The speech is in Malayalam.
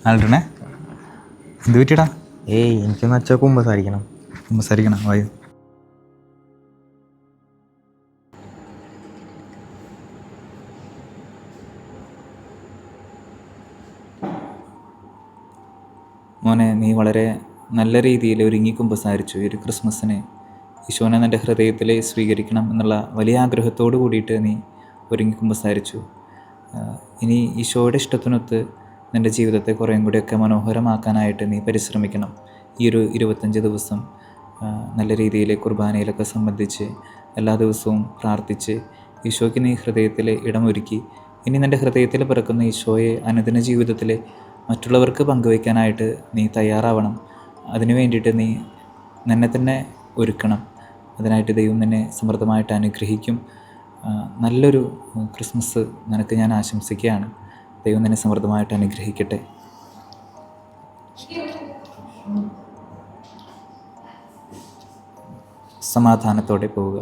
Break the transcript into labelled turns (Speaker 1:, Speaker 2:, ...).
Speaker 1: ആൾട്ടണേ എന്ത് പറ്റിയടാ?
Speaker 2: എനിക്കൊന്ന് അച്ഛ
Speaker 1: കുമ്പസാരിക്കണം വായു. മോനെ, നീ വളരെ നല്ല രീതിയിൽ ഒരുങ്ങി കുമ്പസാരിച്ചു. ഒരു ക്രിസ്മസിന് ഈശോനെ നിൻ്റെ ഹൃദയത്തിൽ സ്വീകരിക്കണം എന്നുള്ള വലിയ ആഗ്രഹത്തോട് കൂടിയിട്ട് നീ ഒരുങ്ങി കുമ്പസാരിച്ചു. ഇനി ഈശോയുടെ ഇഷ്ടത്തിനൊത്ത് നിൻ്റെ ജീവിതത്തെ കുറേയും കൂടിയൊക്കെ മനോഹരമാക്കാനായിട്ട് നീ പരിശ്രമിക്കണം. ഈ ഒരു 25 ദിവസം നല്ല രീതിയിൽ കുർബാനയിലൊക്കെ സംബന്ധിച്ച് എല്ലാ ദിവസവും പ്രാർത്ഥിച്ച് ഈശോയ്ക്ക് നീ ഹൃദയത്തിൽ ഇടമൊരുക്കി ഇനി നിൻ്റെ ഹൃദയത്തിൽ പിറക്കുന്ന ഈശോയെ അനുദിന ജീവിതത്തിൽ മറ്റുള്ളവർക്ക് പങ്കുവയ്ക്കാനായിട്ട് നീ തയ്യാറാവണം. അതിനു വേണ്ടിയിട്ട് നീ നിന്നെ തന്നെ ഒരുക്കണം. അതിനായിട്ട് ദൈവം നിന്നെ സമൃദ്ധമായിട്ട് അനുഗ്രഹിക്കും. നല്ലൊരു ക്രിസ്മസ് നിനക്ക് ഞാൻ ആശംസിക്കുകയാണ്. ദൈവം നിന്നെ സമൃദ്ധമായിട്ട് അനുഗ്രഹിക്കട്ടെ. സമാധാനത്തോടെ പോവുക.